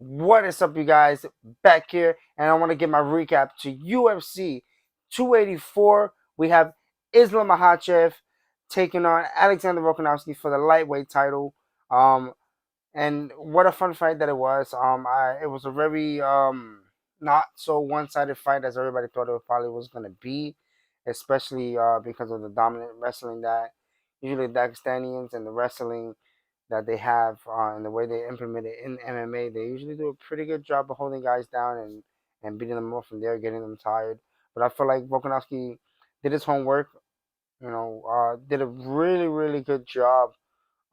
What is up, you guys? Back here, and I want to give my recap to UFC 284. We have Islam Makhachev taking on Alexander Volkanovski for the lightweight title. And what a fun fight that it was. It was a very not so one-sided fight as everybody thought it probably was gonna be, especially because of the dominant wrestling that usually the Dagestanians and the wrestling that they have and the way they implement it in MMA. They usually do a pretty good job of holding guys down and beating them up from there, getting them tired. But I feel like Volkanovski did his homework. Did a really good job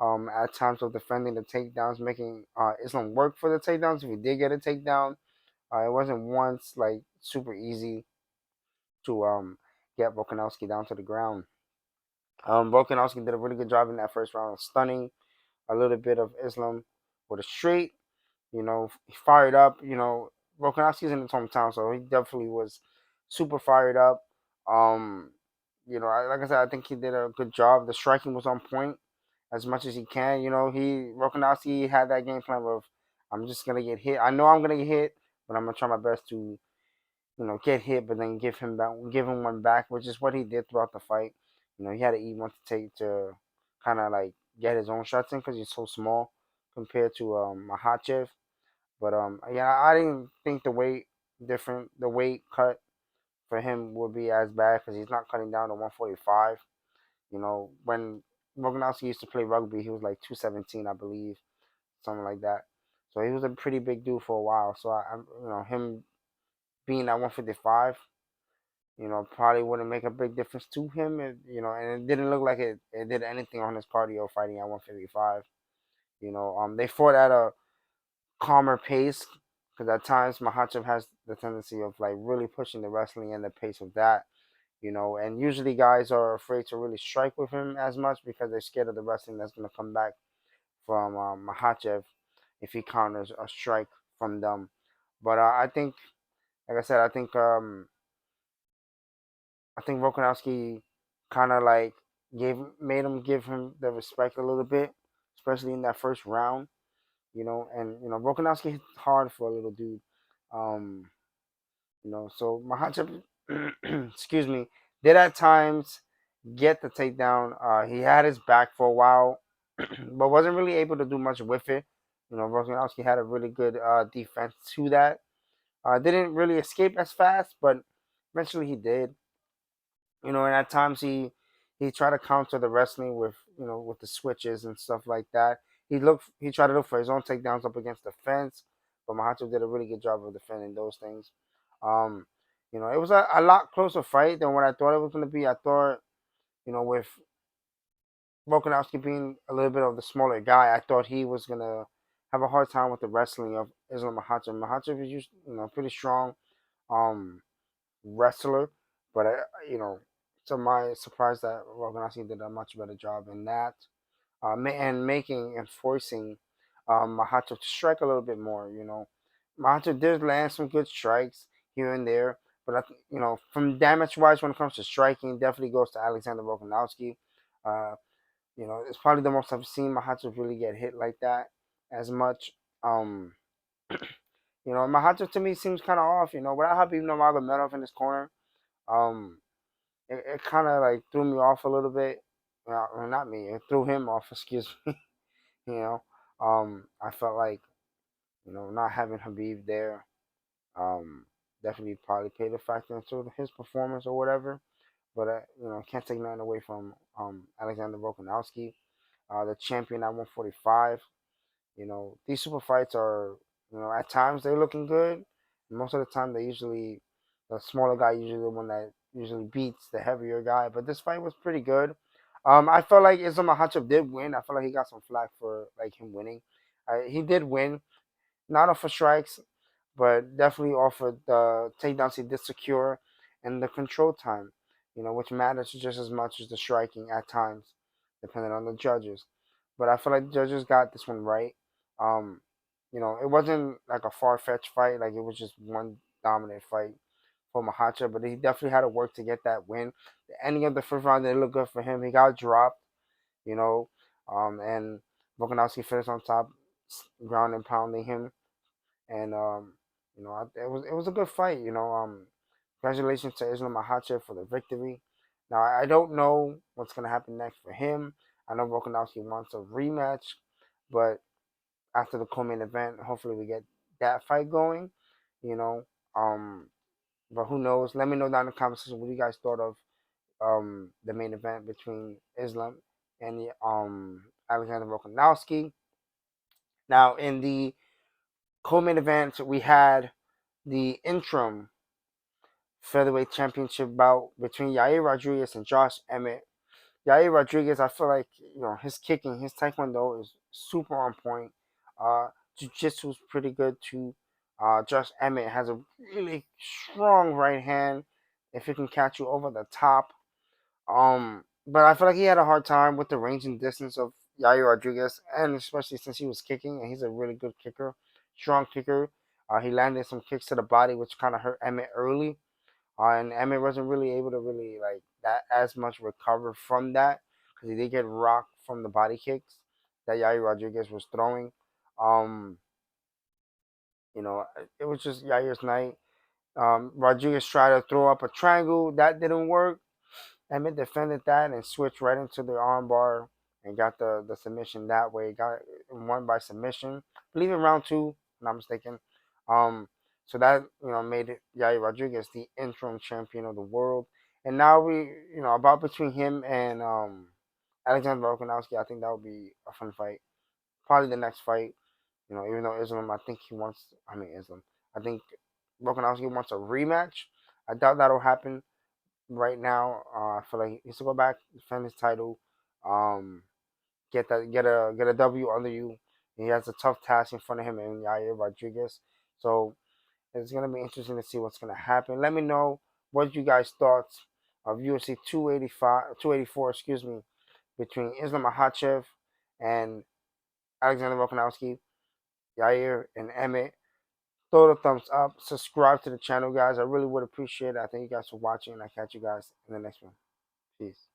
at times of defending the takedowns, making Islam work for the takedowns. If he did get a takedown, it wasn't once like super easy to get Volkanovski down to the ground. Volkanovski did a really good job in that first round, stunning a little bit of Islam with a straight. He fired up. Volkanovski's in his hometown, so he definitely was super fired up. Um, like I said, I think he did a good job. The striking was on point as much as he can. Volkanovski had that game plan of I'm just gonna get hit. I know I'm gonna get hit, but I'm gonna try my best to get hit, but then give him one back, which is what he did throughout the fight. He had to eat one to take to kind of like get his own shots in because he's so small compared to Makhachev. But yeah, I didn't think the weight cut for him would be as bad because he's not cutting down to 145. When Volkanovski used to play rugby, he was like 217, I believe, something like that. So he was a pretty big dude for a while. So him being at 155, probably wouldn't make a big difference to him. And it didn't look like it did anything on his cardio fighting at 155. They fought at a calmer pace because at times Makhachev has the tendency of like really pushing the wrestling and the pace of that. And usually guys are afraid to really strike with him as much because they're scared of the wrestling that's going to come back from Makhachev if he counters a strike from them. But I think, like I said, I think Volkanovski kind of like made him give him the respect a little bit, especially in that first round. Volkanovski hit hard for a little dude. Um, so Makhachev, excuse me, did at times get the takedown. He had his back for a while, but wasn't really able to do much with it. Volkanovski had a really good defense to that. Didn't really escape as fast, but eventually he did. And at times he tried to counter the wrestling with with the switches and stuff like that. He tried to look for his own takedowns up against the fence, but Makhachev did a really good job of defending those things. Um, it was a lot closer fight than what I thought it was going to be. I thought with Volkanovski being a little bit of the smaller guy, I thought he was gonna have a hard time with the wrestling of Islam Makhachev. Makhachev is pretty strong. Um, Wrestler, but to my surprise, that Volkanovski did a much better job in that, and making and forcing Makhachev to strike a little bit more. Makhachev did land some good strikes here and there, but from damage wise, when it comes to striking, definitely goes to Alexander Volkanovski. Uh, it's probably the most I've seen Makhachev really get hit like that as much. Um, Makhachev to me seems kind of off. Without having Nurmagomedov in his corner, um, it kind of like threw me off a little bit. Well, not me. It threw him off. Excuse me. you know, I felt like not having Habib there, um, definitely probably played a factor into his performance or whatever. But can't take nothing away from Alexander Volkanovski, the champion at 145. These super fights are at times they're looking good. Most of the time the smaller guy usually the one that usually beats the heavier guy. But this fight was pretty good. I felt like Islam Makhachev did win. I felt like he got some flack for like him winning. He did win, not off of strikes, but definitely off of the takedowns he did secure and the control time. Which matters just as much as the striking at times, depending on the judges. But I feel like the judges got this one right. Um, it wasn't like a far fetched fight. Like it was just one dominant fight for Makhachev, but he definitely had to work to get that win. The ending of the first round didn't look good for him. He got dropped, you know, and Volkanovski finished on top, ground and pounding him. and it was a good fight. Congratulations to Islam Makhachev for the victory. Now I don't know what's gonna happen next for him. I know Volkanovski wants a rematch, but after the co-main event, hopefully we get that fight going. You know, um, but who knows? Let me know down in the comment section what you guys thought of the main event between Islam and Alexander Volkanovski. Now in the co-main event, we had the interim featherweight championship bout between Yair Rodriguez and Josh Emmett. Yair Rodriguez, I feel like his kicking, his taekwondo is super on point. Jiu-jitsu is pretty good too. Josh Emmett has a really strong right hand. If he can catch you over the top, but I feel like he had a hard time with the range and distance of Yair Rodriguez, and especially since he was kicking, and he's a really good kicker, strong kicker. He landed some kicks to the body, which kind of hurt Emmett early, and Emmett wasn't really able to really like that as much recover from that because he did get rocked from the body kicks that Yair Rodriguez was throwing. Um, it was just Yair's night. Rodriguez tried to throw up a triangle that didn't work. Emmett defended that and switched right into the armbar and got the submission that way. Got won by submission. I believe in round two, if I'm not mistaken. Um, so that made it Yair Rodriguez the interim champion of the world. And now about between him and Alexander Volkanovski, I think that would be a fun fight. Probably the next fight. Even though Islam, I think he wants. I mean Islam. I think Volkanovski wants a rematch. I doubt that'll happen right now. I feel like he needs to go back, defend his title, um, get a W under you. He has a tough task in front of him and Yair Rodriguez. So it's gonna be interesting to see what's gonna happen. Let me know what you guys thoughts of UFC 285, 284, excuse me, between Islam Makhachev and Alexander Volkanovski, Yair and Emmett. Throw the thumbs up, subscribe to the channel, guys. I really would appreciate it. I thank you guys for watching, and I catch you guys in the next one. Peace.